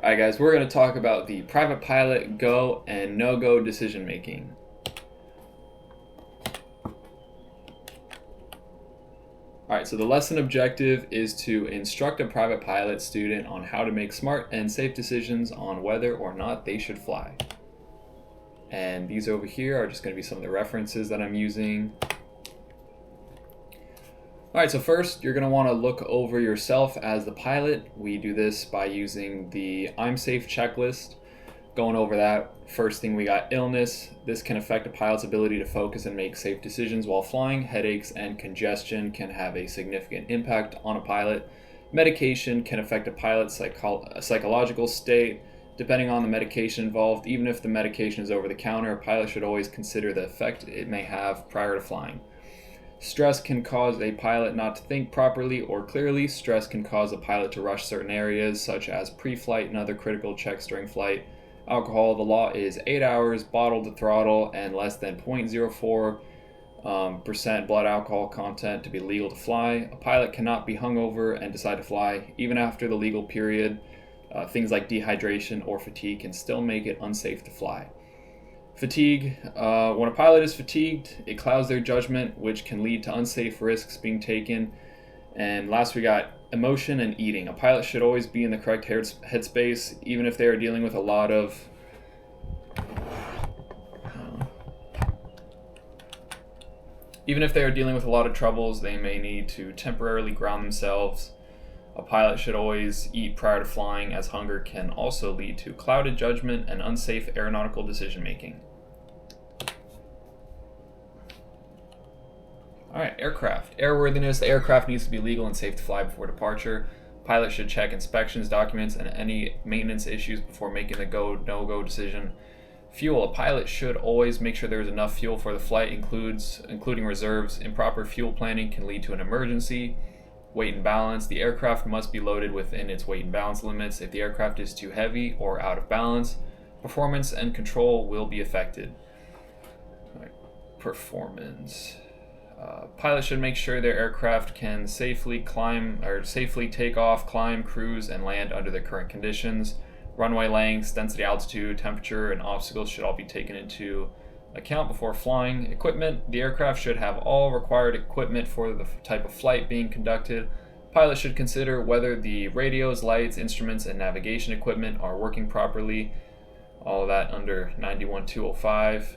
Alright guys, we're going to talk about the private pilot go and no-go decision making. Alright, so the lesson objective is to instruct a private pilot student on how to make smart and safe decisions on whether or not they should fly. And these over here are just going to be some of the references that I'm using. Alright, so first you're going to want to look over yourself as the pilot. We do this by using the I'm Safe checklist. Going over that, first thing we got illness. This can affect a pilot's ability to focus and make safe decisions while flying. Headaches and congestion can have a significant impact on a pilot. Medication can affect a pilot's psychological state. Depending on the medication involved, even if the medication is over the counter, a pilot should always consider the effect it may have prior to flying. Stress can cause a pilot not to think properly or clearly. Stress can cause a pilot to rush certain areas, such as pre-flight and other critical checks during flight. Alcohol, the law is 8 hours, bottle to throttle, and less than 0.04% blood alcohol content to be legal to fly. A pilot cannot be hungover and decide to fly. Even after the legal period, things like dehydration or fatigue can still make it unsafe to fly. Fatigue. When a pilot is fatigued, it clouds their judgment, which can lead to unsafe risks being taken. And last, we got emotion and eating. A pilot should always be in the correct headspace, even if they are dealing with a lot of troubles. They may need to temporarily ground themselves. A pilot should always eat prior to flying, as hunger can also lead to clouded judgment and unsafe aeronautical decision making. Alright, aircraft. Airworthiness. The aircraft needs to be legal and safe to fly before departure. Pilot should check inspections, documents, and any maintenance issues before making the go/no-go decision. Fuel. A pilot should always make sure there is enough fuel for the flight, including reserves. Improper fuel planning can lead to an emergency. Weight and balance. The aircraft must be loaded within its weight and balance limits. If the aircraft is too heavy or out of balance, performance and control will be affected. Right. Performance. Pilots should make sure their aircraft can safely take off, climb, cruise, and land under the current conditions. Runway lengths, density, altitude, temperature, and obstacles should all be taken into account before flying. Equipment. The aircraft should have all required equipment for the type of flight being conducted. Pilots should consider whether the radios, lights, instruments, and navigation equipment are working properly. All of that under 91.205.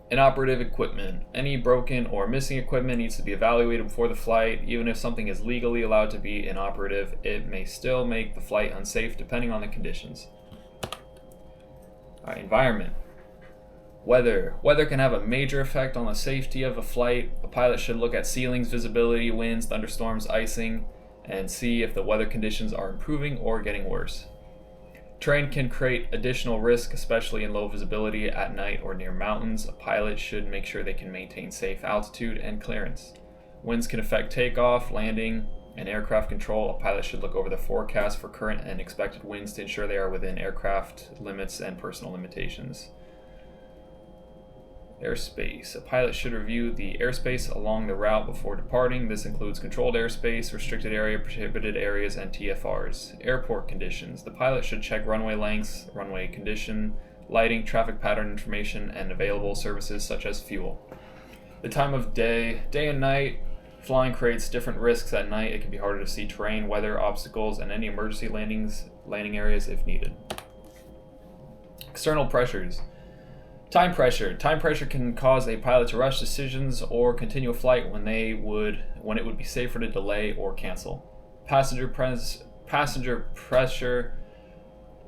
Inoperative equipment. Any broken or missing equipment needs to be evaluated before the flight. Even if something is legally allowed to be inoperative, it may still make the flight unsafe depending on the conditions. Alright, environment. Weather. Weather can have a major effect on the safety of a flight. A pilot should look at ceilings, visibility, winds, thunderstorms, icing, and see if the weather conditions are improving or getting worse. Terrain can create additional risk, especially in low visibility at night or near mountains. A pilot should make sure they can maintain safe altitude and clearance. Winds can affect takeoff, landing, and aircraft control. A pilot should look over the forecast for current and expected winds to ensure they are within aircraft limits and personal limitations. Airspace. A pilot should review the airspace along the route before departing. This includes controlled airspace, restricted area, prohibited areas, and TFRs. Airport conditions. The pilot should check runway lengths, runway condition, lighting, traffic pattern information, and available services such as fuel. The time of day. Day and night. Flying creates different risks at night. It can be harder to see terrain, weather, obstacles, and any emergency landing areas if needed. External pressures. Time pressure. Time pressure can cause a pilot to rush decisions or continue a flight when it would be safer to delay or cancel. Passenger pressure.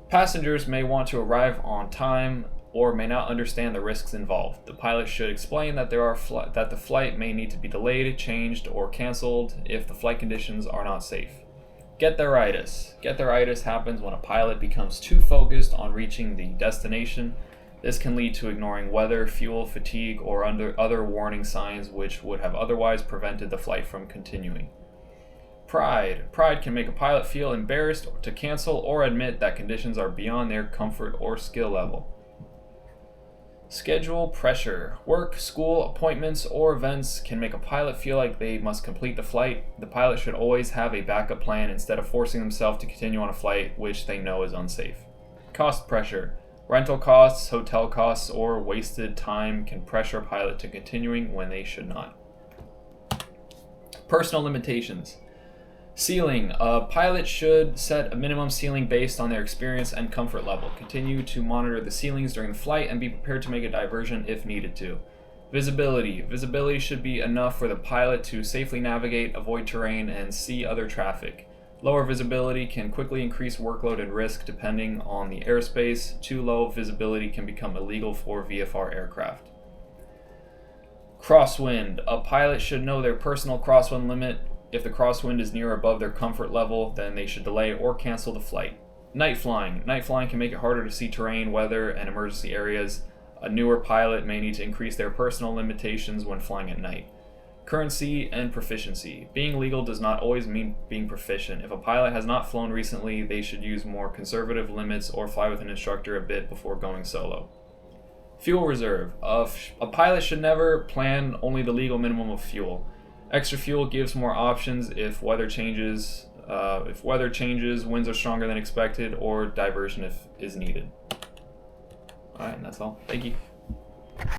Passengers may want to arrive on time or may not understand the risks involved. The pilot should explain that the flight may need to be delayed, changed, or canceled if the flight conditions are not safe. Get-there-itis. Get-there-itis happens when a pilot becomes too focused on reaching the destination. This can lead to ignoring weather, fuel, fatigue, or other warning signs which would have otherwise prevented the flight from continuing. Pride. Pride can make a pilot feel embarrassed to cancel or admit that conditions are beyond their comfort or skill level. Schedule pressure. Work, school, appointments, or events can make a pilot feel like they must complete the flight. The pilot should always have a backup plan instead of forcing themselves to continue on a flight which they know is unsafe. Cost pressure. Rental costs, hotel costs, or wasted time can pressure a pilot to continuing when they should not. Personal limitations. Ceiling. A pilot should set a minimum ceiling based on their experience and comfort level. Continue to monitor the ceilings during the flight and be prepared to make a diversion if needed to. Visibility. Visibility should be enough for the pilot to safely navigate, avoid terrain, and see other traffic. Lower visibility can quickly increase workload and risk depending on the airspace. Too low visibility can become illegal for VFR aircraft. Crosswind. A pilot should know their personal crosswind limit. If the crosswind is near or above their comfort level, then they should delay or cancel the flight. Night flying. Night flying can make it harder to see terrain, weather, and emergency areas. A newer pilot may need to increase their personal limitations when flying at night. Currency and proficiency. Being legal does not always mean being proficient. If a pilot has not flown recently, they should use more conservative limits or fly with an instructor a bit before going solo. Fuel reserve. A pilot should never plan only the legal minimum of fuel. Extra fuel gives more options if weather changes, winds are stronger than expected, or diversion if is needed. All right, and that's all. Thank you.